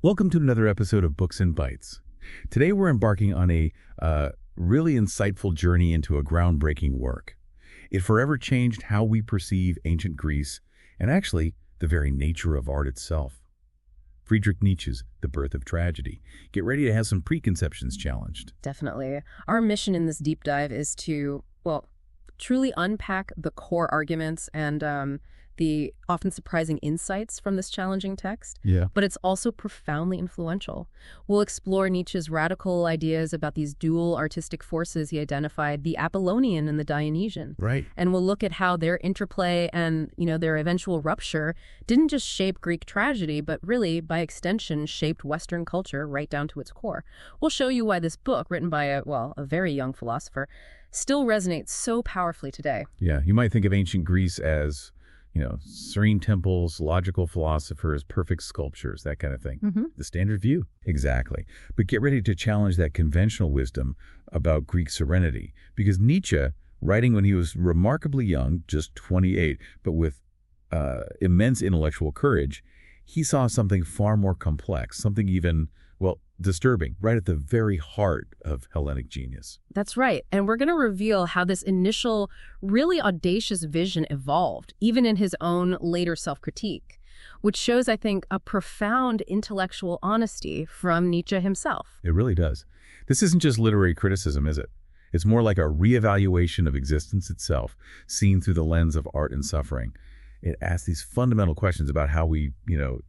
Welcome to another episode of Books and Bytes. Today we're embarking on a really insightful journey into a groundbreaking work. It forever changed how we perceive ancient Greece and actually the very nature of art itself. Friedrich Nietzsche's The Birth of Tragedy. Get ready to have some preconceptions challenged. Definitely. Our mission in this deep dive is to, truly unpack the core arguments and the often surprising insights from this challenging text. Yeah. But it's also profoundly influential. We'll explore Nietzsche's radical ideas about these dual artistic forces he identified, the Apollonian and the Dionysian. Right. And we'll look at how their interplay and, their eventual rupture didn't just shape Greek tragedy, but really, by extension, shaped Western culture right down to its core. We'll show you why this book, written by a very young philosopher, still resonates so powerfully today. Yeah, you might think of ancient Greece as serene temples, logical philosophers, perfect sculptures, that kind of thing. Mm-hmm. The standard view. Exactly. But get ready to challenge that conventional wisdom about Greek serenity. Because Nietzsche, writing when he was remarkably young, just 28, but with immense intellectual courage, he saw something far more complex, something even, disturbing, right at the very heart of Hellenic genius. That's right. And we're going to reveal how this initial, really audacious vision evolved, even in his own later self-critique, which shows, I think, a profound intellectual honesty from Nietzsche himself. It really does. This isn't just literary criticism, is it? It's more like a reevaluation of existence itself, seen through the lens of art and suffering. It asks these fundamental questions about how we,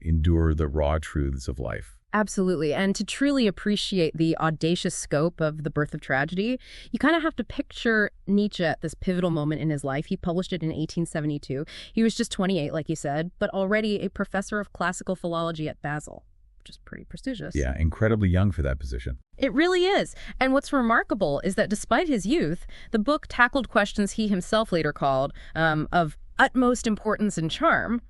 endure the raw truths of life. Absolutely. And to truly appreciate the audacious scope of The Birth of Tragedy, you kind of have to picture Nietzsche at this pivotal moment in his life. He published it in 1872. He was just 28, like you said, but already a professor of classical philology at Basel, which is pretty prestigious. Yeah, incredibly young for that position. It really is. And what's remarkable is that despite his youth, the book tackled questions he himself later called of utmost importance and charm.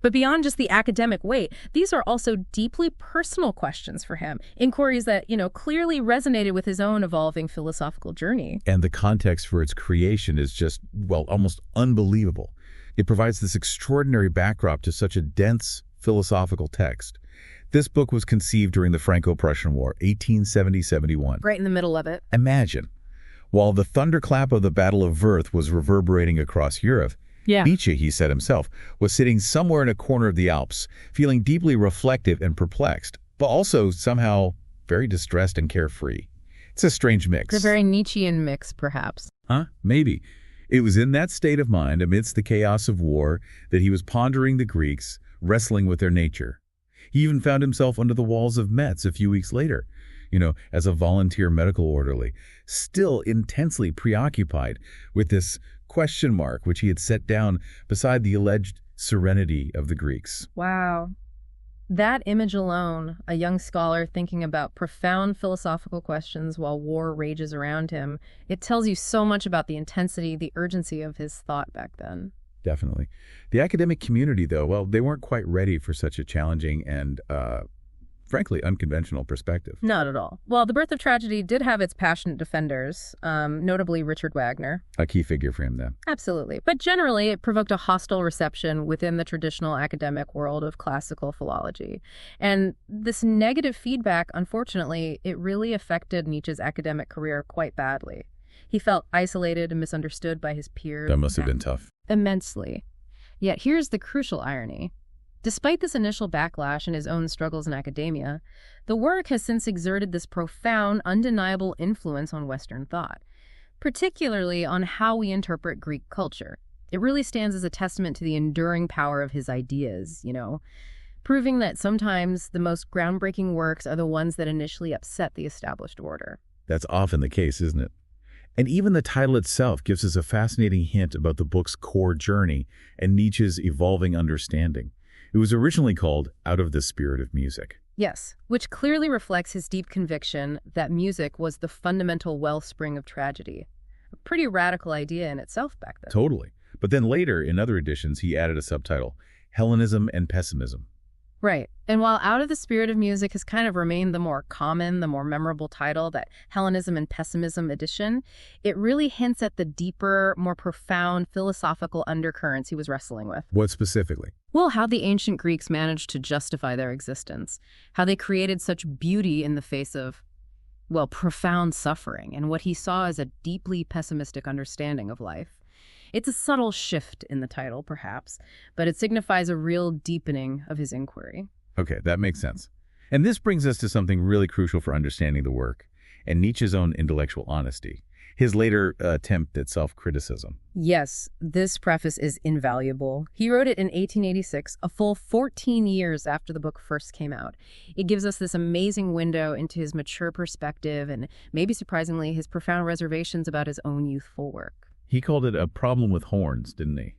But beyond just the academic weight, these are also deeply personal questions for him, inquiries that, clearly resonated with his own evolving philosophical journey. And the context for its creation is just, almost unbelievable. It provides this extraordinary backdrop to such a dense philosophical text. This book was conceived during the Franco-Prussian War, 1870-71. Right in the middle of it. Imagine, while the thunderclap of the Battle of Worth was reverberating across Europe, Nietzsche, he said himself, was sitting somewhere in a corner of the Alps, feeling deeply reflective and perplexed, but also somehow very distressed and carefree. It's a strange mix. It's a very Nietzschean mix, perhaps. Huh? Maybe. It was in that state of mind, amidst the chaos of war, that he was pondering the Greeks, wrestling with their nature. He even found himself under the walls of Metz a few weeks later, as a volunteer medical orderly, still intensely preoccupied with this question mark which he had set down beside the alleged serenity of the Greeks. Wow. That image alone, a young scholar thinking about profound philosophical questions while war rages around him, it tells you so much about the intensity, the urgency of his thought back then. Definitely. The academic community, though, they weren't quite ready for such a challenging and frankly, unconventional perspective. Not at all. Well, The Birth of Tragedy did have its passionate defenders, notably Richard Wagner. A key figure for him then. Absolutely. But generally, it provoked a hostile reception within the traditional academic world of classical philology. And this negative feedback, unfortunately, it really affected Nietzsche's academic career quite badly. He felt isolated and misunderstood by his peers. That must have been tough. Immensely. Yet here's the crucial irony. Despite this initial backlash and his own struggles in academia, the work has since exerted this profound, undeniable influence on Western thought, particularly on how we interpret Greek culture. It really stands as a testament to the enduring power of his ideas, proving that sometimes the most groundbreaking works are the ones that initially upset the established order. That's often the case, isn't it? And even the title itself gives us a fascinating hint about the book's core journey and Nietzsche's evolving understanding. It was originally called Out of the Spirit of Music. Yes, which clearly reflects his deep conviction that music was the fundamental wellspring of tragedy. A pretty radical idea in itself back then. Totally. But then later, in other editions, he added a subtitle, Hellenism and Pessimism. Right. And while Out of the Spirit of Music has kind of remained the more common, the more memorable title, that Hellenism and Pessimism edition, it really hints at the deeper, more profound philosophical undercurrents he was wrestling with. What specifically? Well, how the ancient Greeks managed to justify their existence, how they created such beauty in the face of, well, profound suffering, and what he saw as a deeply pessimistic understanding of life. It's a subtle shift in the title, perhaps, but it signifies a real deepening of his inquiry. Okay, that makes sense. And this brings us to something really crucial for understanding the work, and Nietzsche's own intellectual honesty, his later attempt at self-criticism. Yes, this preface is invaluable. He wrote it in 1886, a full 14 years after the book first came out. It gives us this amazing window into his mature perspective and, maybe surprisingly, his profound reservations about his own youthful work. He called it a problem with horns, didn't he?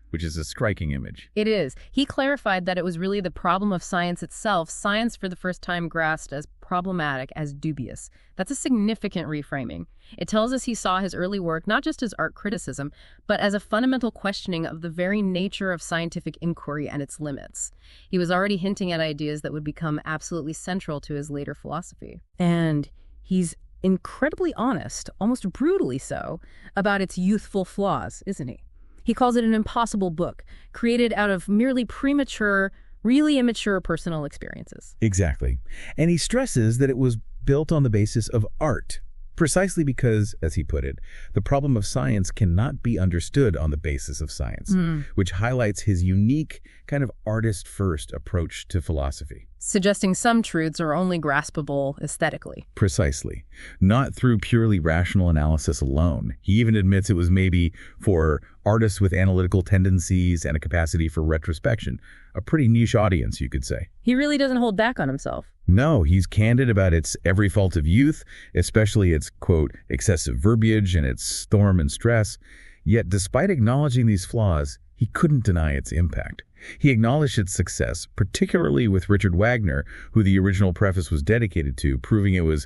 Which is a striking image. It is. He clarified that it was really the problem of science itself, science for the first time grasped as problematic, as dubious. That's a significant reframing. It tells us he saw his early work not just as art criticism, but as a fundamental questioning of the very nature of scientific inquiry and its limits. He was already hinting at ideas that would become absolutely central to his later philosophy. And he's incredibly honest, almost brutally so, about its youthful flaws, isn't he? He calls it an impossible book, created out of merely premature, really immature personal experiences. Exactly. And he stresses that it was built on the basis of art, precisely because, as he put it, the problem of science cannot be understood on the basis of science, which highlights his unique kind of artist-first approach to philosophy. Suggesting some truths are only graspable aesthetically. Precisely. Not through purely rational analysis alone. He even admits it was maybe for artists with analytical tendencies and a capacity for retrospection. A pretty niche audience, you could say. He really doesn't hold back on himself. No, he's candid about its every fault of youth, especially its, quote, excessive verbiage and its storm and stress. Yet, despite acknowledging these flaws, he couldn't deny its impact. He acknowledged its success, particularly with Richard Wagner, who the original preface was dedicated to, proving it was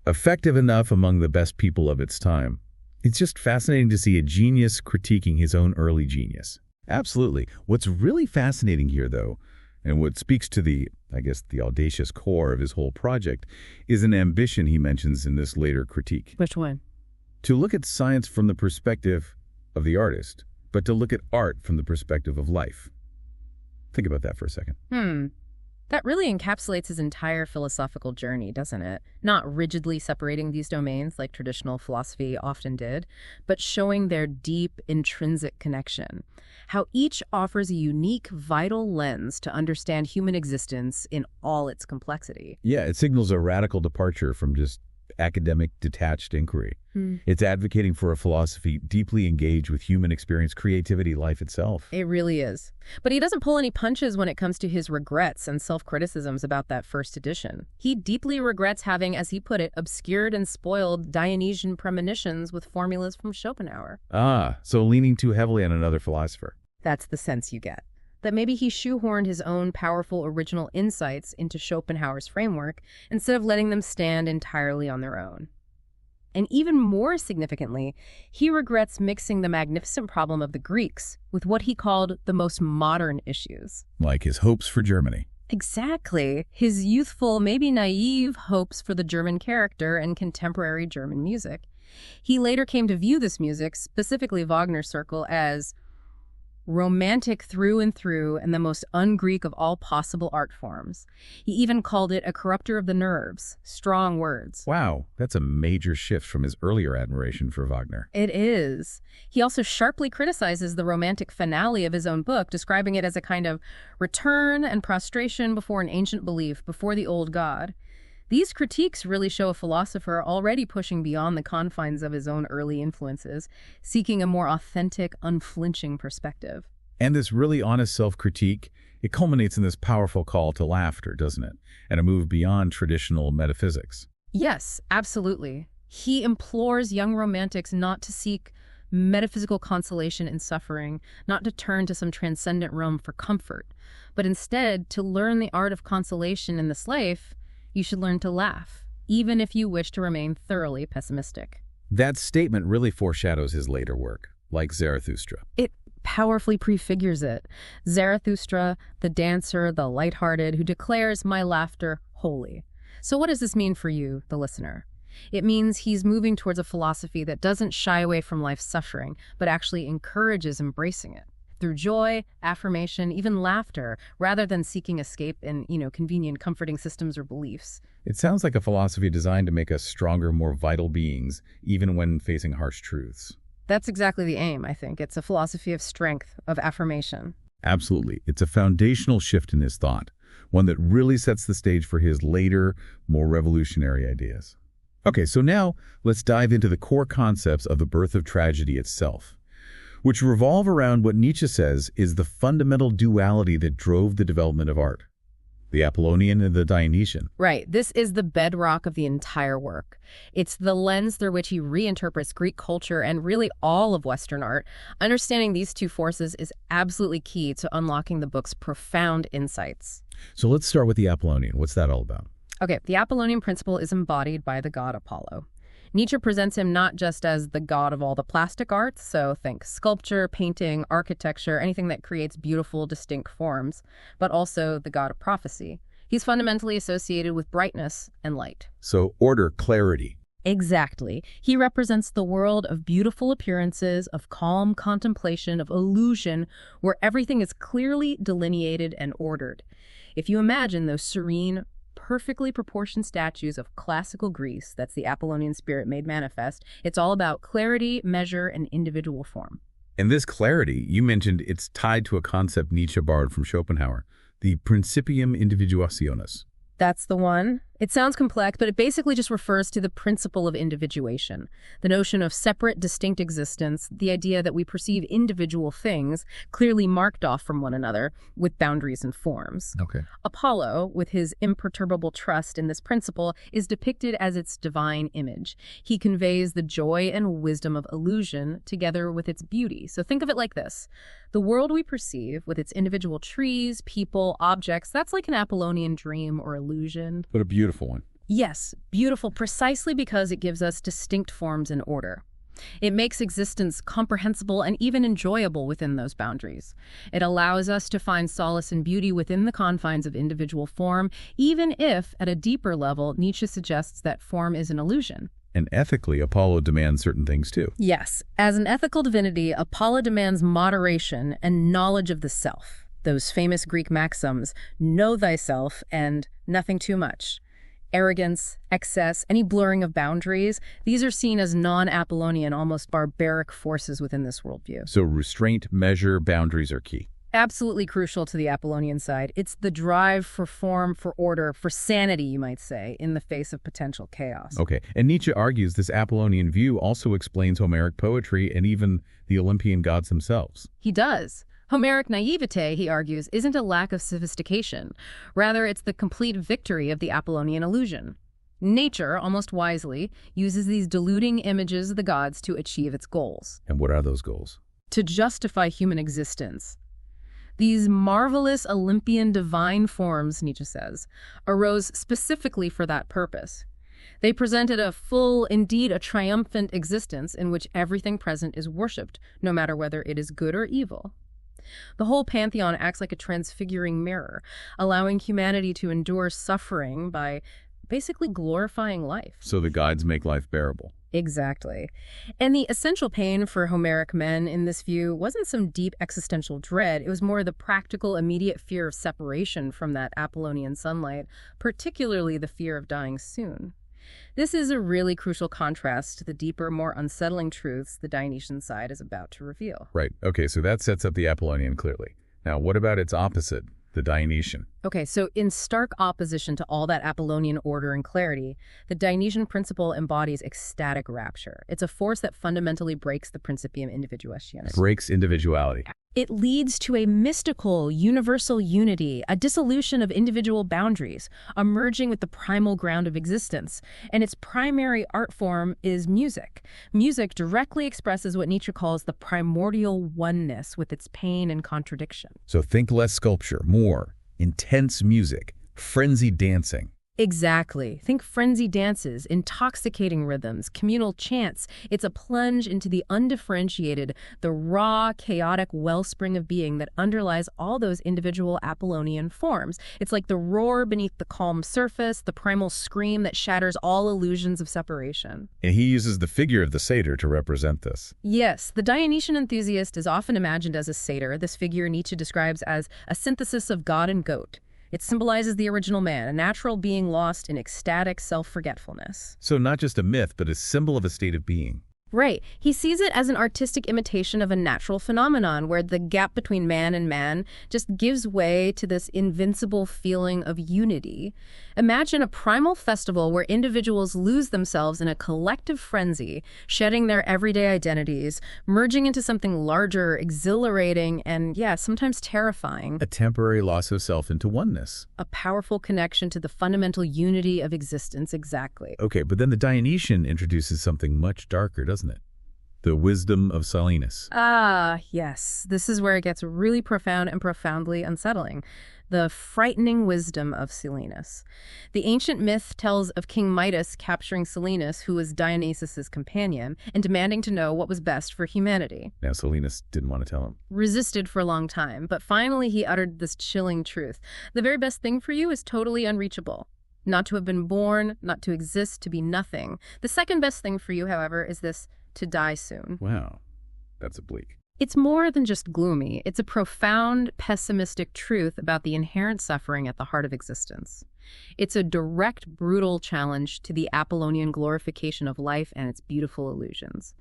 effective enough among the best people of its time. It's just fascinating to see a genius critiquing his own early genius. Absolutely. What's really fascinating here, though, and what speaks to the audacious core of his whole project, is an ambition he mentions in this later critique. Which one? To look at science from the perspective of the artist, but to look at art from the perspective of life. Think about that for a second. That really encapsulates his entire philosophical journey, doesn't it? Not rigidly separating these domains like traditional philosophy often did, but showing their deep, intrinsic connection. How each offers a unique, vital lens to understand human existence in all its complexity. Yeah, it signals a radical departure from just academic, detached inquiry. It's advocating for a philosophy deeply engaged with human experience, creativity, life itself. It really is. But he doesn't pull any punches when it comes to his regrets and self-criticisms about that first edition. He deeply regrets having, as he put it, obscured and spoiled Dionysian premonitions with formulas from Schopenhauer. So leaning too heavily on another philosopher. That's the sense you get. That maybe he shoehorned his own powerful original insights into Schopenhauer's framework instead of letting them stand entirely on their own. And even more significantly, he regrets mixing the magnificent problem of the Greeks with what he called the most modern issues. Like his hopes for Germany. Exactly. His youthful, maybe naive hopes for the German character and contemporary German music. He later came to view this music, specifically Wagner's circle, as romantic through and through and the most un-Greek of all possible art forms. He even called it a corrupter of the nerves. Strong words. Wow, that's a major shift from his earlier admiration for Wagner. It is. He also sharply criticizes the romantic finale of his own book, describing it as a kind of return and prostration before an ancient belief, before the old god. These critiques really show a philosopher already pushing beyond the confines of his own early influences, seeking a more authentic, unflinching perspective. And this really honest self-critique, it culminates in this powerful call to laughter, doesn't it? And a move beyond traditional metaphysics. Yes, absolutely. He implores young romantics not to seek metaphysical consolation in suffering, not to turn to some transcendent realm for comfort, but instead to learn the art of consolation in this life. You should learn to laugh, even if you wish to remain thoroughly pessimistic. That statement really foreshadows his later work, like Zarathustra. It powerfully prefigures it. Zarathustra, the dancer, the lighthearted, who declares my laughter holy. So what does this mean for you, the listener? It means he's moving towards a philosophy that doesn't shy away from life's suffering, but actually encourages embracing it. Through joy, affirmation, even laughter, rather than seeking escape in, convenient, comforting systems or beliefs. It sounds like a philosophy designed to make us stronger, more vital beings, even when facing harsh truths. That's exactly the aim, I think. It's a philosophy of strength, of affirmation. Absolutely. It's a foundational shift in his thought, one that really sets the stage for his later, more revolutionary ideas. Okay, so now let's dive into the core concepts of the birth of tragedy itself, which revolve around what Nietzsche says is the fundamental duality that drove the development of art, the Apollonian and the Dionysian. Right. This is the bedrock of the entire work. It's the lens through which he reinterprets Greek culture and really all of Western art. Understanding these two forces is absolutely key to unlocking the book's profound insights. So let's start with the Apollonian. What's that all about? Okay, the Apollonian principle is embodied by the god Apollo. Nietzsche presents him not just as the god of all the plastic arts, so think sculpture, painting, architecture, anything that creates beautiful, distinct forms, but also the god of prophecy. He's fundamentally associated with brightness and light. So order, clarity. Exactly. He represents the world of beautiful appearances, of calm contemplation, of illusion, where everything is clearly delineated and ordered. If you imagine those serene, perfectly proportioned statues of classical Greece, that's the Apollonian spirit made manifest, it's all about clarity, measure, and individual form. And this clarity, you mentioned it's tied to a concept Nietzsche borrowed from Schopenhauer, the principium individuationis. That's the one. It sounds complex, but it basically just refers to the principle of individuation, the notion of separate, distinct existence, the idea that we perceive individual things clearly marked off from one another with boundaries and forms. Okay. Apollo, with his imperturbable trust in this principle, is depicted as its divine image. He conveys the joy and wisdom of illusion together with its beauty. So think of it like this. The world we perceive, with its individual trees, people, objects, that's like an Apollonian dream or illusion. But a beautiful one. Yes, beautiful precisely because it gives us distinct forms and order. It makes existence comprehensible and even enjoyable within those boundaries. It allows us to find solace and beauty within the confines of individual form, even if, at a deeper level, Nietzsche suggests that form is an illusion. And ethically, Apollo demands certain things too. Yes, as an ethical divinity, Apollo demands moderation and knowledge of the self. Those famous Greek maxims, know thyself and nothing too much. Arrogance, excess, any blurring of boundaries, these are seen as non-Apollonian, almost barbaric forces within this worldview. So restraint, measure, boundaries are key. Absolutely crucial to the Apollonian side. It's the drive for form, for order, for sanity, you might say, in the face of potential chaos. Okay, and Nietzsche argues this Apollonian view also explains Homeric poetry and even the Olympian gods themselves. He does. Homeric naivete, he argues, isn't a lack of sophistication. Rather, it's the complete victory of the Apollonian illusion. Nature, almost wisely, uses these deluding images of the gods to achieve its goals. And what are those goals? To justify human existence. These marvelous Olympian divine forms, Nietzsche says, arose specifically for that purpose. They presented a full, indeed a triumphant existence in which everything present is worshipped, no matter whether it is good or evil. The whole pantheon acts like a transfiguring mirror, allowing humanity to endure suffering by basically glorifying life. So the gods make life bearable. Exactly. And the essential pain for Homeric men in this view wasn't some deep existential dread. It was more the practical, immediate fear of separation from that Apollonian sunlight, particularly the fear of dying soon. This is a really crucial contrast to the deeper, more unsettling truths the Dionysian side is about to reveal. Right. Okay, so that sets up the Apollonian clearly. Now, what about its opposite, the Dionysian? Okay, so in stark opposition to all that Apollonian order and clarity, the Dionysian principle embodies ecstatic rapture. It's a force that fundamentally breaks the principium individuationis. Breaks individuality. It leads to a mystical, universal unity, a dissolution of individual boundaries, a merging with the primal ground of existence. And its primary art form is music. Music directly expresses what Nietzsche calls the primordial oneness with its pain and contradiction. So think less sculpture, more intense music, frenzied dancing. Exactly. Think frenzied dances, intoxicating rhythms, communal chants. It's a plunge into the undifferentiated, the raw, chaotic wellspring of being that underlies all those individual Apollonian forms. It's like the roar beneath the calm surface, the primal scream that shatters all illusions of separation. And he uses the figure of the satyr to represent this. Yes, the Dionysian enthusiast is often imagined as a satyr. This figure Nietzsche describes as a synthesis of god and goat. It symbolizes the original man, a natural being lost in ecstatic self-forgetfulness. So not just a myth, but a symbol of a state of being. Right. He sees it as an artistic imitation of a natural phenomenon where the gap between man and man just gives way to this invincible feeling of unity. Imagine a primal festival where individuals lose themselves in a collective frenzy, shedding their everyday identities, merging into something larger, exhilarating, and, yeah, sometimes terrifying. A temporary loss of self into oneness. A powerful connection to the fundamental unity of existence, exactly. Okay, but then the Dionysian introduces something much darker, doesn't it? The wisdom of Silenus. Ah, yes. This is where it gets really profound and profoundly unsettling. The frightening wisdom of Silenus. The ancient myth tells of King Midas capturing Silenus, who was Dionysus's companion, and demanding to know what was best for humanity. Now, Silenus didn't want to tell him. Resisted for a long time, but finally he uttered this chilling truth. The very best thing for you is totally unreachable. Not to have been born, not to exist, to be nothing. The second best thing for you, however, is this: to die soon. Wow, that's bleak. It's more than just gloomy. It's a profound, pessimistic truth about the inherent suffering at the heart of existence. It's a direct, brutal challenge to the Apollonian glorification of life and its beautiful illusions.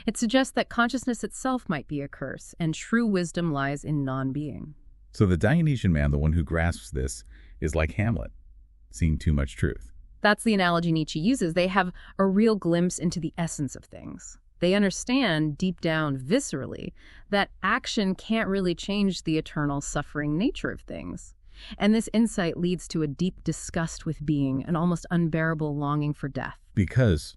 It suggests that consciousness itself might be a curse, and true wisdom lies in non-being. So the Dionysian man, the one who grasps this, is like Hamlet, seeing too much truth. That's the analogy Nietzsche uses. They have a real glimpse into the essence of things. They understand deep down, viscerally, that action can't really change the eternal suffering nature of things. And this insight leads to a deep disgust with being, an almost unbearable longing for death. Because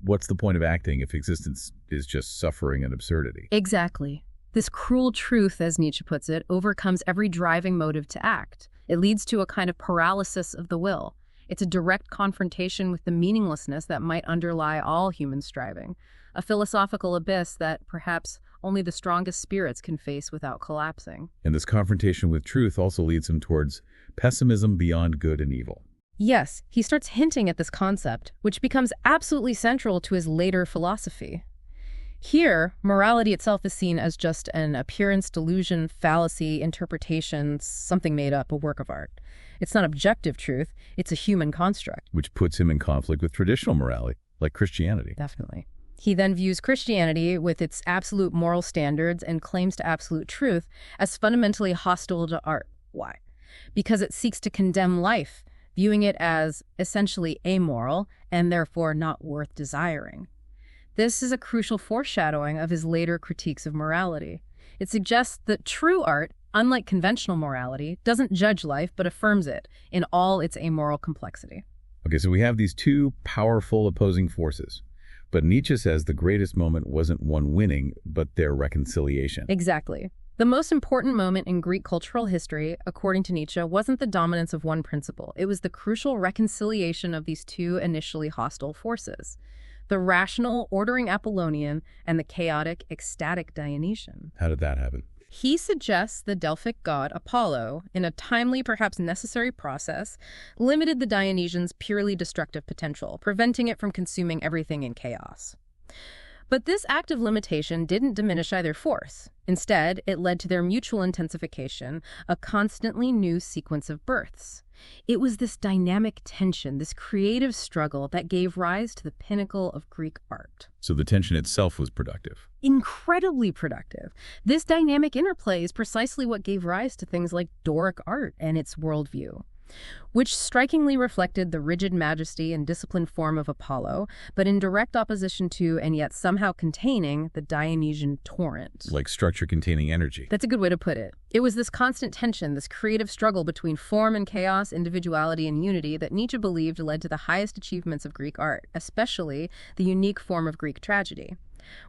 what's the point of acting if existence is just suffering and absurdity? Exactly. This cruel truth, as Nietzsche puts it, overcomes every driving motive to act. It leads to a kind of paralysis of the will. It's a direct confrontation with the meaninglessness that might underlie all human striving, a philosophical abyss that perhaps only the strongest spirits can face without collapsing. And this confrontation with truth also leads him towards pessimism beyond good and evil. Yes, he starts hinting at this concept, which becomes absolutely central to his later philosophy. Here, morality itself is seen as just an appearance, delusion, fallacy, interpretation, something made up, a work of art. It's not objective truth, it's a human construct. Which puts him in conflict with traditional morality, like Christianity. Definitely. He then views Christianity, with its absolute moral standards and claims to absolute truth, as fundamentally hostile to art. Why? Because it seeks to condemn life, viewing it as essentially amoral and therefore not worth desiring. This is a crucial foreshadowing of his later critiques of morality. It suggests that true art, unlike conventional morality, doesn't judge life but affirms it in all its amoral complexity. Okay, so we have these two powerful opposing forces. But Nietzsche says the greatest moment wasn't one winning, but their reconciliation. Exactly. The most important moment in Greek cultural history, according to Nietzsche, wasn't the dominance of one principle. It was the crucial reconciliation of these two initially hostile forces: the rational, ordering Apollonian and the chaotic, ecstatic Dionysian. How did that happen? He suggests the Delphic god Apollo, in a timely, perhaps necessary process, limited the Dionysian's purely destructive potential, preventing it from consuming everything in chaos. But this act of limitation didn't diminish either force. Instead, it led to their mutual intensification, a constantly new sequence of births. It was this dynamic tension, this creative struggle that gave rise to the pinnacle of Greek art. So the tension itself was productive. Incredibly productive. This dynamic interplay is precisely what gave rise to things like Doric art and its worldview, which strikingly reflected the rigid majesty and disciplined form of Apollo, but in direct opposition to, and yet somehow containing, the Dionysian torrent. Like structure containing energy. That's a good way to put it. It was this constant tension, this creative struggle between form and chaos, individuality and unity, that Nietzsche believed led to the highest achievements of Greek art, especially the unique form of Greek tragedy.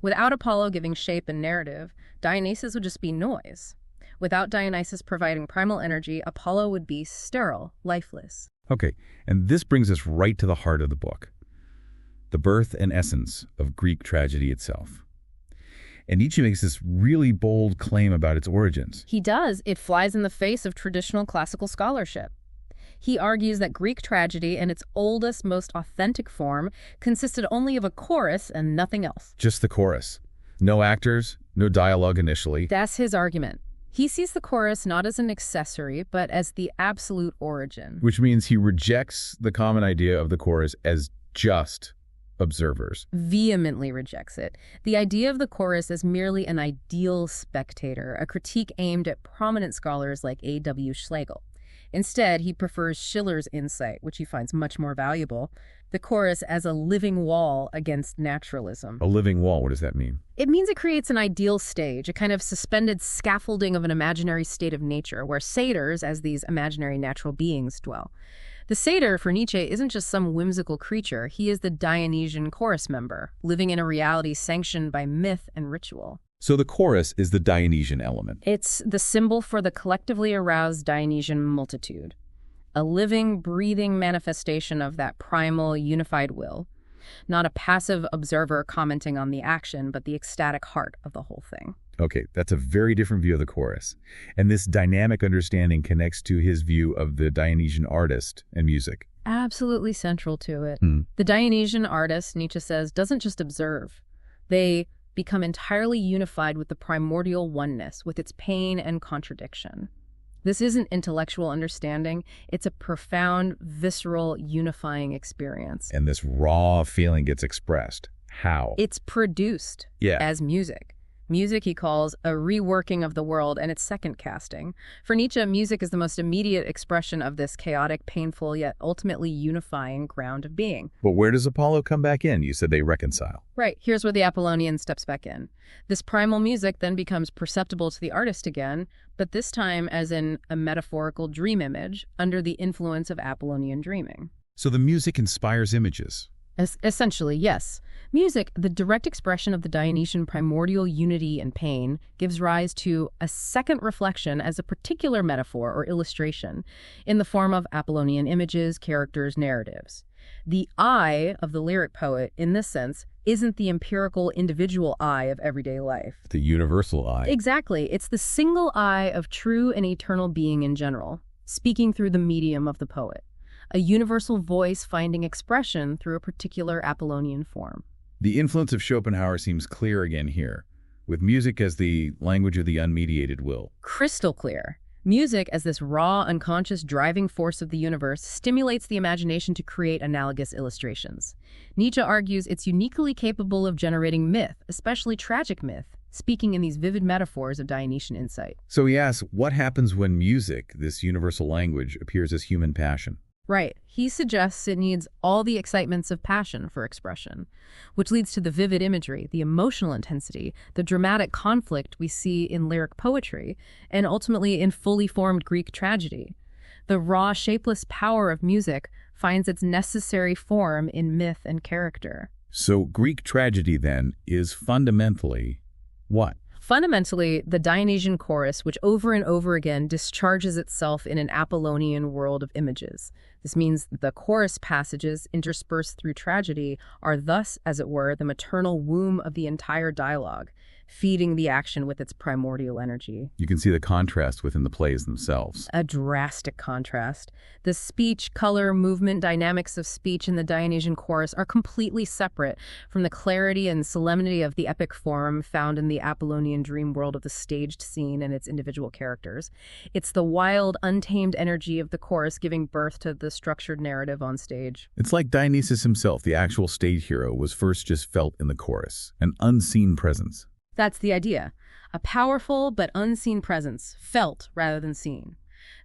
Without Apollo giving shape and narrative, Dionysus would just be noise. Without Dionysus providing primal energy, Apollo would be sterile, lifeless. Okay, and this brings us right to the heart of the book, the birth and essence of Greek tragedy itself. And Nietzsche makes this really bold claim about its origins. He does. It flies in the face of traditional classical scholarship. He argues that Greek tragedy in its oldest, most authentic form consisted only of a chorus and nothing else. Just the chorus. No actors, no dialogue initially. That's his argument. He sees the chorus not as an accessory, but as the absolute origin. Which means he rejects the common idea of the chorus as just observers. Vehemently rejects it. The idea of the chorus as merely an ideal spectator, a critique aimed at prominent scholars like A.W. Schlegel. Instead, he prefers Schiller's insight, which he finds much more valuable, the chorus as a living wall against naturalism. A living wall, what does that mean? It means it creates an ideal stage, a kind of suspended scaffolding of an imaginary state of nature, where satyrs, as these imaginary natural beings, dwell. The satyr, for Nietzsche, isn't just some whimsical creature. He is the Dionysian chorus member, living in a reality sanctioned by myth and ritual. So the chorus is the Dionysian element. It's the symbol for the collectively aroused Dionysian multitude, a living, breathing manifestation of that primal, unified will, not a passive observer commenting on the action, but the ecstatic heart of the whole thing. Okay, that's a very different view of the chorus. And this dynamic understanding connects to his view of the Dionysian artist and music. Absolutely central to it. The Dionysian artist, Nietzsche says, doesn't just observe. They become entirely unified with the primordial oneness, with its pain and contradiction. This isn't intellectual understanding. It's a profound, visceral, unifying experience. And this raw feeling gets expressed. How? It's produced as music. Music he calls a reworking of the world and its second casting. For Nietzsche, music is the most immediate expression of this chaotic, painful, yet ultimately unifying ground of being. But where does Apollo come back in? You said they reconcile. Right. Here's where the Apollonian steps back in. This primal music then becomes perceptible to the artist again, but this time as in a metaphorical dream image under the influence of Apollonian dreaming. So the music inspires images. Essentially, yes. Music, the direct expression of the Dionysian primordial unity and pain, gives rise to a second reflection as a particular metaphor or illustration in the form of Apollonian images, characters, narratives. The I of the lyric poet, in this sense, isn't the empirical individual I of everyday life. The universal I. Exactly. It's the single I of true and eternal being in general, speaking through the medium of the poet. A universal voice finding expression through a particular Apollonian form. The influence of Schopenhauer seems clear again here, with music as the language of the unmediated will. Crystal clear. Music, as this raw, unconscious driving force of the universe, stimulates the imagination to create analogous illustrations. Nietzsche argues it's uniquely capable of generating myth, especially tragic myth, speaking in these vivid metaphors of Dionysian insight. So he asks, what happens when music, this universal language, appears as human passion? Right. He suggests it needs all the excitements of passion for expression, which leads to the vivid imagery, the emotional intensity, the dramatic conflict we see in lyric poetry, and ultimately in fully formed Greek tragedy. The raw, shapeless power of music finds its necessary form in myth and character. So Greek tragedy, then, is fundamentally what? Fundamentally, the Dionysian chorus, which over and over again discharges itself in an Apollonian world of images. This means the chorus passages interspersed through tragedy are thus, as it were, the maternal womb of the entire dialogue, feeding the action with its primordial energy. You can see the contrast within the plays themselves. A drastic contrast. The speech, color, movement, dynamics of speech in the Dionysian chorus are completely separate from the clarity and solemnity of the epic form found in the Apollonian dream world of the staged scene and its individual characters. It's the wild, untamed energy of the chorus giving birth to the structured narrative on stage. It's like Dionysus himself, the actual stage hero, was first just felt in the chorus, an unseen presence. That's the idea. A powerful but unseen presence, felt rather than seen.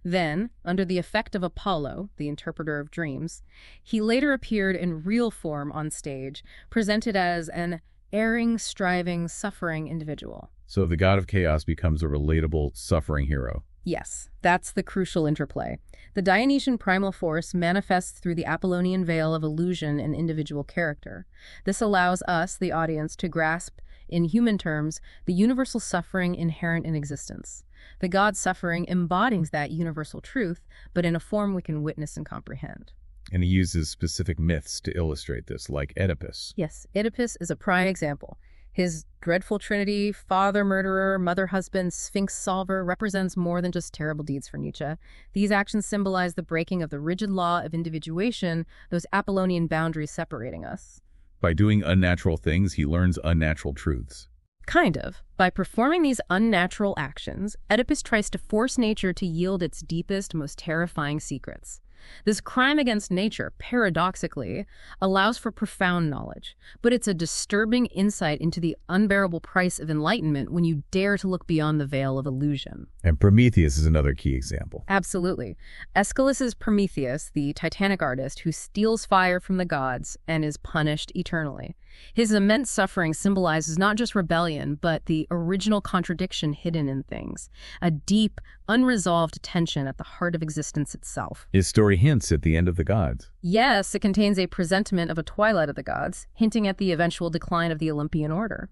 Then, under the effect of Apollo, the interpreter of dreams, he later appeared in real form on stage, presented as an erring, striving, suffering individual. So the god of chaos becomes a relatable, suffering hero. Yes, that's the crucial interplay. The Dionysian primal force manifests through the Apollonian veil of illusion and individual character. This allows us, the audience, to grasp in human terms, the universal suffering inherent in existence. The God suffering embodies that universal truth, but in a form we can witness and comprehend. And he uses specific myths to illustrate this, like Oedipus. Yes, Oedipus is a prime example. His dreadful trinity, father murderer, mother husband, sphinx solver, represents more than just terrible deeds for Nietzsche. These actions symbolize the breaking of the rigid law of individuation, those Apollonian boundaries separating us. By doing unnatural things, he learns unnatural truths. Kind of. By performing these unnatural actions, Oedipus tries to force nature to yield its deepest, most terrifying secrets. This crime against nature, paradoxically, allows for profound knowledge, but it's a disturbing insight into the unbearable price of enlightenment when you dare to look beyond the veil of illusion. And Prometheus is another key example. Absolutely. Aeschylus's Prometheus, the Titanic artist who steals fire from the gods and is punished eternally. His immense suffering symbolizes not just rebellion, but the original contradiction hidden in things, a deep, unresolved tension at the heart of existence itself. His story hints at the end of the gods. Yes, it contains a presentiment of a twilight of the gods, hinting at the eventual decline of the Olympian order.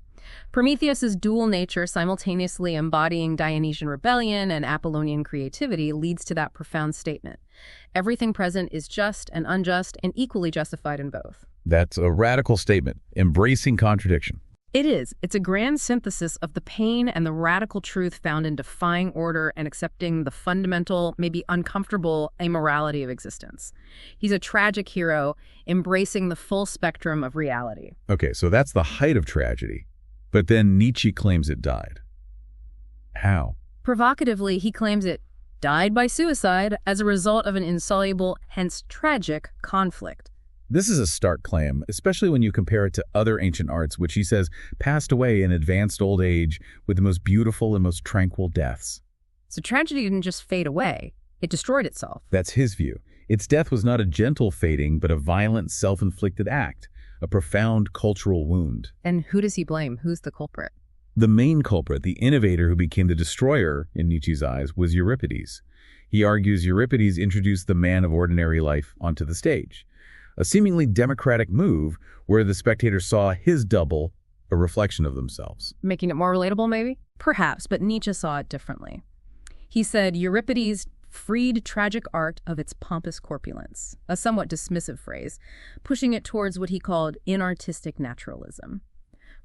Prometheus's dual nature, simultaneously embodying Dionysian rebellion and Apollonian creativity, leads to that profound statement. Everything present is just and unjust and equally justified in both. That's a radical statement, embracing contradiction. It is. It's a grand synthesis of the pain and the radical truth found in defying order and accepting the fundamental, maybe uncomfortable, amorality of existence. He's a tragic hero, embracing the full spectrum of reality. Okay, so that's the height of tragedy. But then Nietzsche claims it died. How? Provocatively, he claims it died by suicide as a result of an insoluble, hence tragic, conflict. This is a stark claim, especially when you compare it to other ancient arts, which he says passed away in advanced old age with the most beautiful and most tranquil deaths. So tragedy didn't just fade away, it destroyed itself. That's his view. Its death was not a gentle fading, but a violent, self-inflicted act, a profound cultural wound. And who does he blame? Who's the culprit? The main culprit, the innovator who became the destroyer, in Nietzsche's eyes, was Euripides. He argues Euripides introduced the man of ordinary life onto the stage. A seemingly democratic move where the spectator saw his double, a reflection of themselves. Making it more relatable, maybe? Perhaps, but Nietzsche saw it differently. He said Euripides freed tragic art of its pompous corpulence, a somewhat dismissive phrase, pushing it towards what he called inartistic naturalism.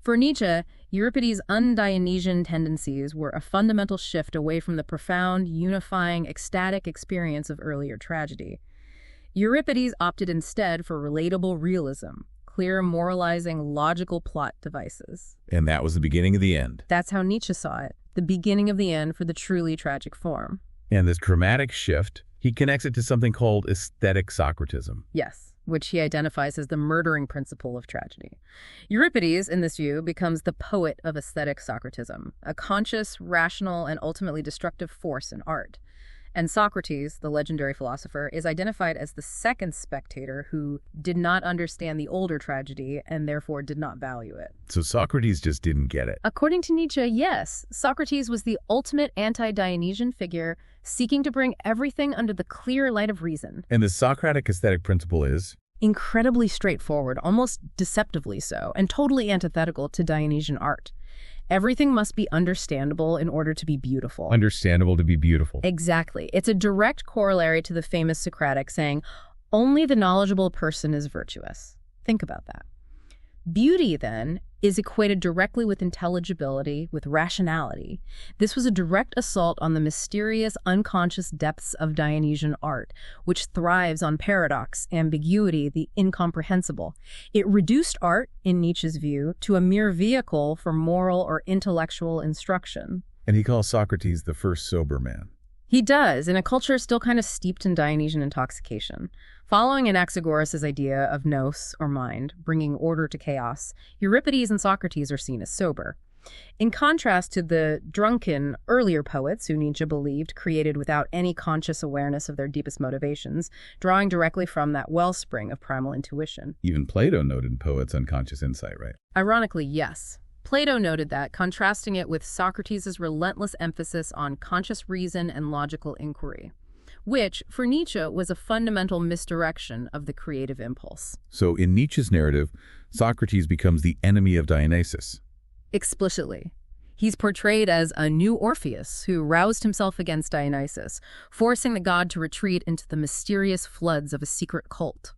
For Nietzsche, Euripides' un-Dionysian tendencies were a fundamental shift away from the profound, unifying, ecstatic experience of earlier tragedy. Euripides opted instead for relatable realism, clear, moralizing, logical plot devices. And that was the beginning of the end. That's how Nietzsche saw it, the beginning of the end for the truly tragic form. And this dramatic shift, he connects it to something called aesthetic Socratism. Yes, which he identifies as the murdering principle of tragedy. Euripides, in this view, becomes the poet of aesthetic Socratism, a conscious, rational, and ultimately destructive force in art. And Socrates, the legendary philosopher, is identified as the second spectator who did not understand the older tragedy and therefore did not value it. So Socrates just didn't get it. According to Nietzsche, yes, Socrates was the ultimate anti-Dionysian figure, seeking to bring everything under the clear light of reason. And the Socratic aesthetic principle is? Incredibly straightforward, almost deceptively so, and totally antithetical to Dionysian art. Everything must be understandable in order to be beautiful. Understandable to be beautiful. Exactly. It's a direct corollary to the famous Socratic saying, only the knowledgeable person is virtuous. Think about that. Beauty, then, is equated directly with intelligibility, with rationality. This was a direct assault on the mysterious, unconscious depths of Dionysian art, which thrives on paradox, ambiguity, the incomprehensible. It reduced art, in Nietzsche's view, to a mere vehicle for moral or intellectual instruction. And he calls Socrates the first sober man. He does, in a culture still kind of steeped in Dionysian intoxication. Following Anaxagoras' idea of nous, or mind, bringing order to chaos, Euripides and Socrates are seen as sober. In contrast to the drunken, earlier poets who Nietzsche believed created without any conscious awareness of their deepest motivations, drawing directly from that wellspring of primal intuition. Even Plato noted poets' unconscious insight, right? Ironically, yes. Plato noted that, contrasting it with Socrates' relentless emphasis on conscious reason and logical inquiry, which, for Nietzsche, was a fundamental misdirection of the creative impulse. So in Nietzsche's narrative, Socrates becomes the enemy of Dionysus. explicitly. He's portrayed as a new Orpheus who roused himself against Dionysus, forcing the god to retreat into the mysterious floods of a secret cult.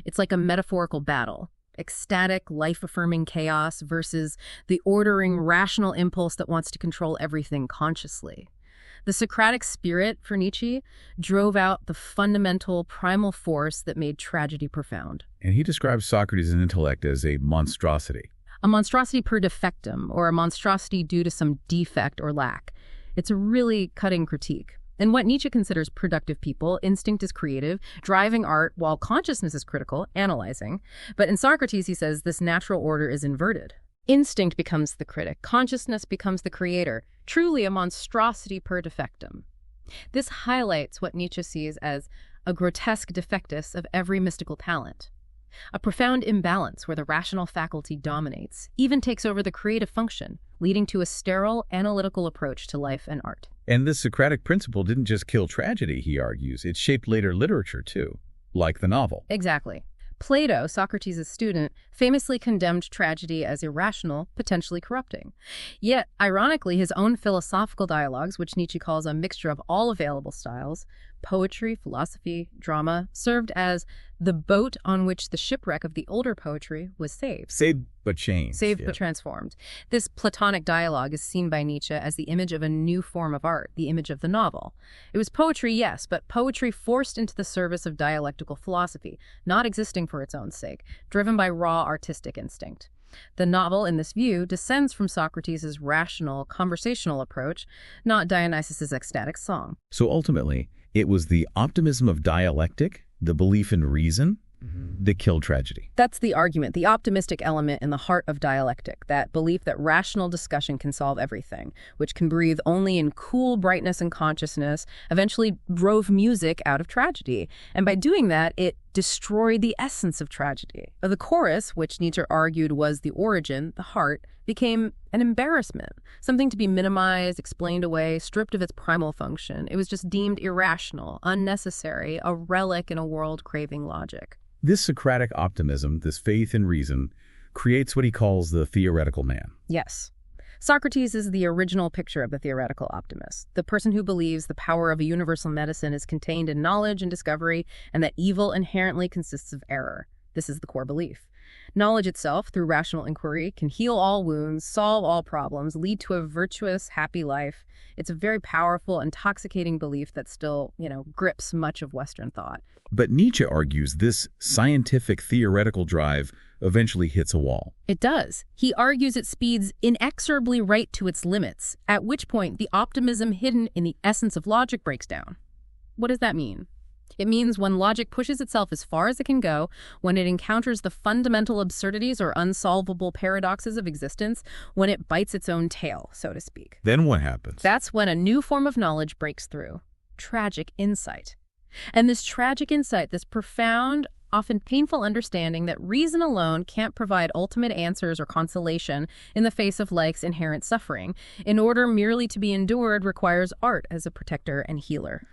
It's like a metaphorical battle. Ecstatic, life-affirming chaos versus the ordering, rational impulse that wants to control everything consciously. The Socratic spirit, for Nietzsche, drove out the fundamental, primal force that made tragedy profound. And he describes Socrates' intellect as a monstrosity. A monstrosity per defectum, or a monstrosity due to some defect or lack. It's a really cutting critique. In what Nietzsche considers productive people, instinct is creative, driving art, while consciousness is critical, analyzing. But in Socrates, he says this natural order is inverted. Instinct becomes the critic, consciousness becomes the creator, truly a monstrosity per defectum. This highlights what Nietzsche sees as a grotesque defectus of every mystical talent. A profound imbalance where the rational faculty dominates, even takes over the creative function, leading to a sterile, analytical approach to life and art. And this Socratic principle didn't just kill tragedy, he argues. It shaped later literature, too, like the novel. Exactly. Plato, Socrates' student, famously condemned tragedy as irrational, potentially corrupting. Yet, ironically, his own philosophical dialogues, which Nietzsche calls a mixture of all available styles, poetry, philosophy, drama, served as the boat on which the shipwreck of the older poetry was saved. Saved but changed. Saved but transformed. This Platonic dialogue is seen by Nietzsche as the image of a new form of art, the image of the novel. It was poetry, yes, but poetry forced into the service of dialectical philosophy, not existing for its own sake, driven by raw artistic instinct. The novel, in this view, descends from Socrates' rational, conversational approach, not Dionysus' ecstatic song. So ultimately, it was the optimism of dialectic, the belief in reason, that killed tragedy. That's the argument, the optimistic element in the heart of dialectic, that belief that rational discussion can solve everything, which can breathe only in cool brightness and consciousness, eventually drove music out of tragedy. And by doing that, it destroyed the essence of tragedy. The chorus, which Nietzsche argued was the origin, the heart, became an embarrassment, something to be minimized, explained away, stripped of its primal function. It was just deemed irrational, unnecessary, a relic in a world craving logic. This Socratic optimism, this faith in reason, creates what he calls the theoretical man. Yes. Socrates is the original picture of the theoretical optimist, the person who believes the power of a universal medicine is contained in knowledge and discovery, and that evil inherently consists of error. This is the core belief. Knowledge itself, through rational inquiry, can heal all wounds, solve all problems, lead to a virtuous, happy life. It's a very powerful, intoxicating belief that still, grips much of Western thought. But Nietzsche argues this scientific theoretical drive eventually hits a wall. It does. He argues it speeds inexorably right to its limits, at which point the optimism hidden in the essence of logic breaks down. What does that mean? It means when logic pushes itself as far as it can go, when it encounters the fundamental absurdities or unsolvable paradoxes of existence, when it bites its own tail, so to speak. Then what happens? That's when a new form of knowledge breaks through. Tragic insight. And this tragic insight, this profound, often painful understanding that reason alone can't provide ultimate answers or consolation in the face of life's inherent suffering, in order merely to be endured, requires art as a protector and healer.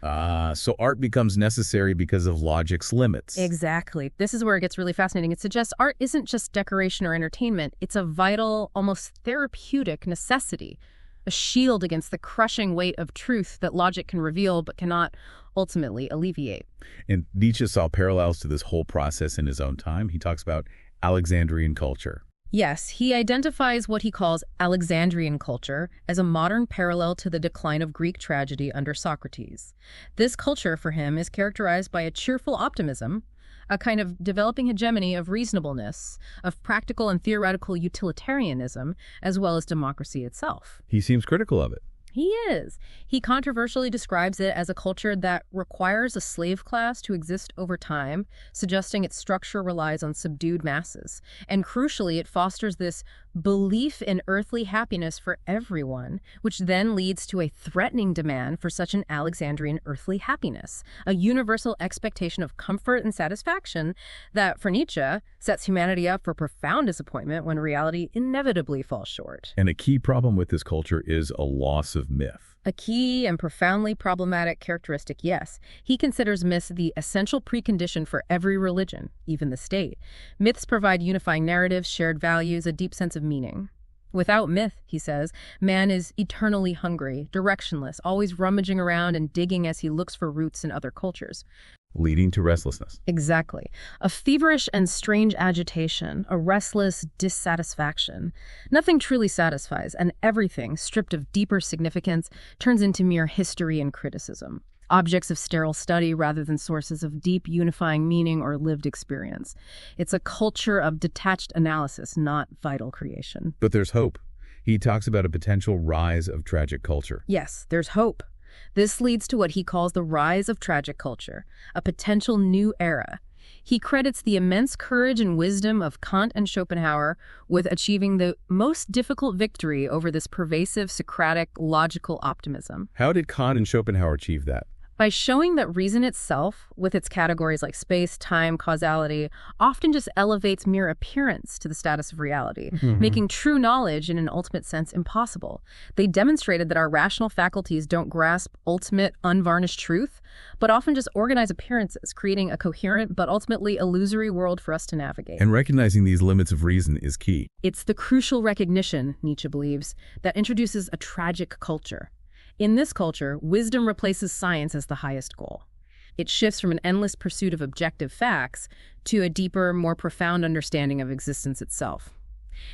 So art becomes necessary because of logic's limits. Exactly. This is where it gets really fascinating. It suggests art isn't just decoration or entertainment. It's a vital, almost therapeutic necessity, a shield against the crushing weight of truth that logic can reveal but cannot ultimately alleviate. And Nietzsche saw parallels to this whole process in his own time. He talks about Alexandrian culture. Yes, he identifies what he calls Alexandrian culture as a modern parallel to the decline of Greek tragedy under Socrates. This culture, for him, is characterized by a cheerful optimism, a kind of developing hegemony of reasonableness, of practical and theoretical utilitarianism, as well as democracy itself. He seems critical of it. He is. He controversially describes it as a culture that requires a slave class to exist over time, suggesting its structure relies on subdued masses. And crucially, it fosters this belief in earthly happiness for everyone, which then leads to a threatening demand for such an Alexandrian earthly happiness, a universal expectation of comfort and satisfaction that, for Nietzsche, sets humanity up for profound disappointment when reality inevitably falls short. And a key problem with this culture is a loss of myth. A key and profoundly problematic characteristic, yes. He considers myths the essential precondition for every religion, even the state. Myths provide unifying narratives, shared values, a deep sense of meaning. Without myth, he says, man is eternally hungry, directionless, always rummaging around and digging as he looks for roots in other cultures. Leading to restlessness. Exactly. A feverish and strange agitation, a restless dissatisfaction. Nothing truly satisfies, and everything, stripped of deeper significance, turns into mere history and criticism. Objects of sterile study rather than sources of deep unifying meaning or lived experience. It's a culture of detached analysis, not vital creation. But there's hope. He talks about a potential rise of tragic culture. Yes, there's hope. This leads to what he calls the rise of tragic culture, a potential new era. He credits the immense courage and wisdom of Kant and Schopenhauer with achieving the most difficult victory over this pervasive Socratic logical optimism. How did Kant and Schopenhauer achieve that? By showing that reason itself, with its categories like space, time, causality, often just elevates mere appearance to the status of reality, making true knowledge in an ultimate sense impossible. They demonstrated that our rational faculties don't grasp ultimate, unvarnished truth, but often just organize appearances, creating a coherent but ultimately illusory world for us to navigate. And recognizing these limits of reason is key. It's the crucial recognition, Nietzsche believes, that introduces a tragic culture. In this culture, wisdom replaces science as the highest goal. It shifts from an endless pursuit of objective facts to a deeper, more profound understanding of existence itself.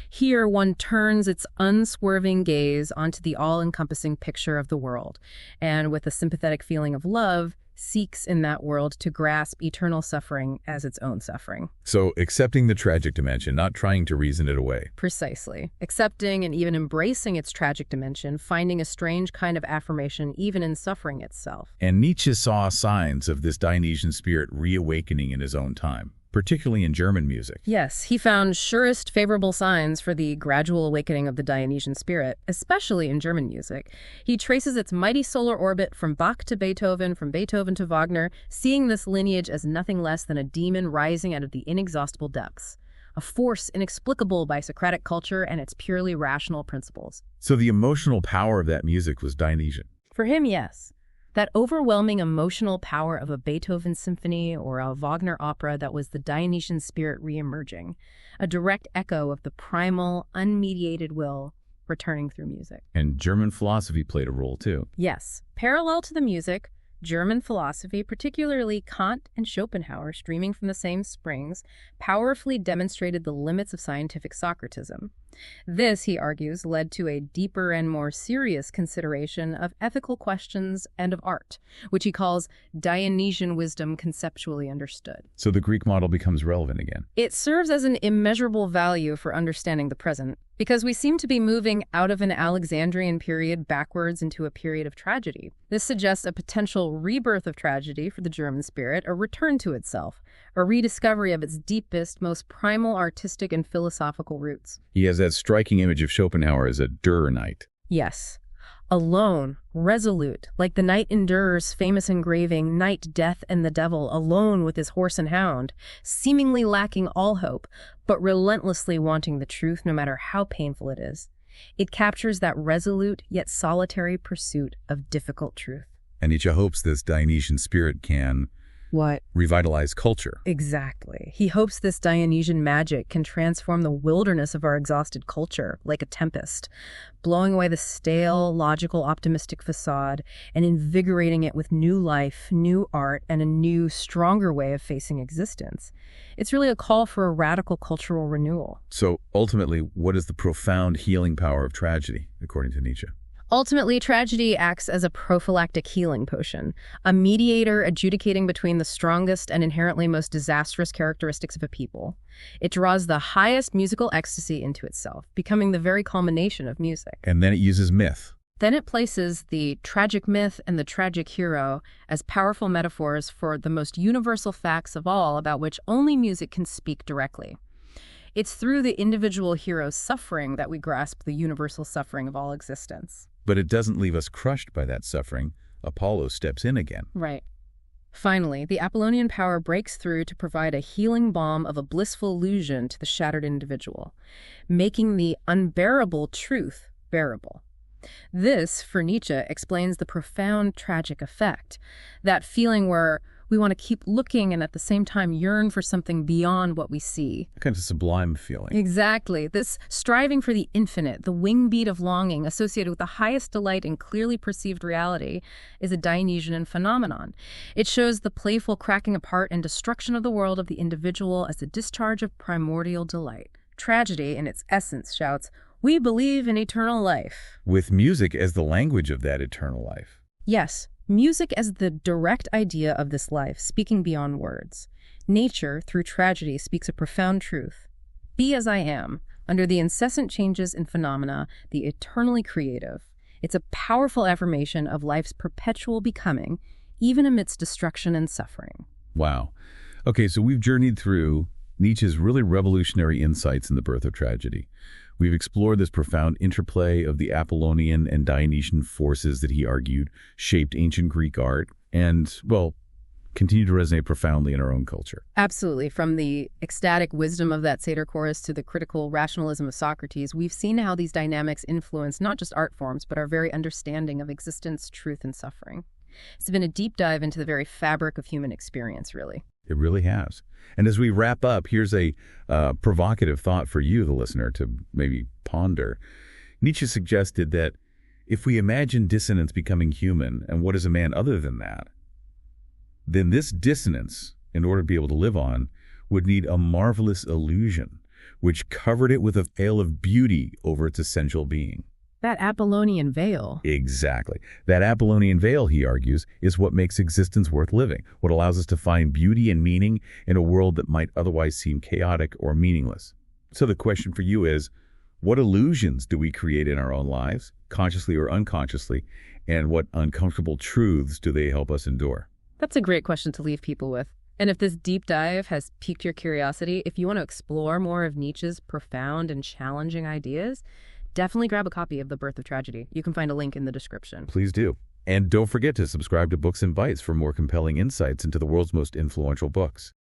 Here, one turns its unswerving gaze onto the all-encompassing picture of the world, and with a sympathetic feeling of love, seeks in that world to grasp eternal suffering as its own suffering. So, accepting the tragic dimension, not trying to reason it away. Precisely. Accepting and even embracing its tragic dimension, finding a strange kind of affirmation even in suffering itself. And Nietzsche saw signs of this Dionysian spirit reawakening in his own time, particularly in German music. Yes, he found surest favorable signs for the gradual awakening of the Dionysian spirit, especially in German music. He traces its mighty solar orbit from Bach to Beethoven, from Beethoven to Wagner, seeing this lineage as nothing less than a demon rising out of the inexhaustible depths, a force inexplicable by Socratic culture and its purely rational principles. So the emotional power of that music was Dionysian. For him, yes. That overwhelming emotional power of a Beethoven symphony or a Wagner opera that was the Dionysian spirit reemerging, a direct echo of the primal, unmediated will returning through music. And German philosophy played a role too. Yes, parallel to the music, German philosophy, particularly Kant and Schopenhauer, streaming from the same springs, powerfully demonstrated the limits of scientific Socratism. This, he argues, led to a deeper and more serious consideration of ethical questions and of art, which he calls Dionysian wisdom conceptually understood. So the Greek model becomes relevant again. It serves as an immeasurable value for understanding the present, because we seem to be moving out of an Alexandrian period backwards into a period of tragedy. This suggests a potential rebirth of tragedy for the German spirit, a return to itself, a rediscovery of its deepest, most primal artistic and philosophical roots. He has that striking image of Schopenhauer as a Dürer knight. Yes. Alone, resolute, like the knight in Dürer's famous engraving, Night, Death, and the Devil, alone with his horse and hound, seemingly lacking all hope, but relentlessly wanting the truth no matter how painful it is. It captures that resolute yet solitary pursuit of difficult truth. And Nietzsche hopes this Dionysian spirit can What? revitalize culture. Exactly. He hopes this Dionysian magic can transform the wilderness of our exhausted culture, like a tempest, blowing away the stale, logical, optimistic facade and invigorating it with new life, new art, and a new, stronger way of facing existence. It's really a call for a radical cultural renewal. So ultimately, what is the profound healing power of tragedy, according to Nietzsche? Ultimately, tragedy acts as a prophylactic healing potion, a mediator adjudicating between the strongest and inherently most disastrous characteristics of a people. It draws the highest musical ecstasy into itself, becoming the very culmination of music. And then it uses myth. Then it places the tragic myth and the tragic hero as powerful metaphors for the most universal facts of all about which only music can speak directly. It's through the individual hero's suffering that we grasp the universal suffering of all existence. But it doesn't leave us crushed by that suffering. Apollo steps in again. Right. Finally, the Apollonian power breaks through to provide a healing balm of a blissful illusion to the shattered individual, making the unbearable truth bearable. This, for Nietzsche, explains the profound tragic effect, that feeling where We want to keep looking and at the same time yearn for something beyond what we see. Kind of sublime feeling. Exactly. This striving for the infinite, the wing beat of longing associated with the highest delight in clearly perceived reality, is a Dionysian phenomenon. It shows the playful cracking apart and destruction of the world of the individual as a discharge of primordial delight. Tragedy, in its essence, shouts, "We believe in eternal life." With music as the language of that eternal life. Yes, music as the direct idea of this life, speaking beyond words. Nature, through tragedy, speaks a profound truth. Be as I am, under the incessant changes in phenomena, the eternally creative. It's a powerful affirmation of life's perpetual becoming, even amidst destruction and suffering. Wow. Okay, so we've journeyed through Nietzsche's really revolutionary insights in the birth of tragedy. We've explored this profound interplay of the Apollonian and Dionysian forces that he argued shaped ancient Greek art and, well, continue to resonate profoundly in our own culture. Absolutely. From the ecstatic wisdom of that satyr chorus to the critical rationalism of Socrates, we've seen how these dynamics influence not just art forms, but our very understanding of existence, truth, and suffering. It's been a deep dive into the very fabric of human experience, really. It really has. And as we wrap up, here's a provocative thought for you, the listener, to maybe ponder. Nietzsche suggested that if we imagine dissonance becoming human, and what is a man other than that, then this dissonance, in order to be able to live on, would need a marvelous illusion, which covered it with a veil of beauty over its essential being. That Apollonian veil. Exactly. That Apollonian veil, he argues, is what makes existence worth living, what allows us to find beauty and meaning in a world that might otherwise seem chaotic or meaningless. So the question for you is, what illusions do we create in our own lives, consciously or unconsciously, and what uncomfortable truths do they help us endure? That's a great question to leave people with. And if this deep dive has piqued your curiosity, if you want to explore more of Nietzsche's profound and challenging ideas, definitely grab a copy of The Birth of Tragedy. You can find a link in the description. Please do. And don't forget to subscribe to Books and Bytes for more compelling insights into the world's most influential books.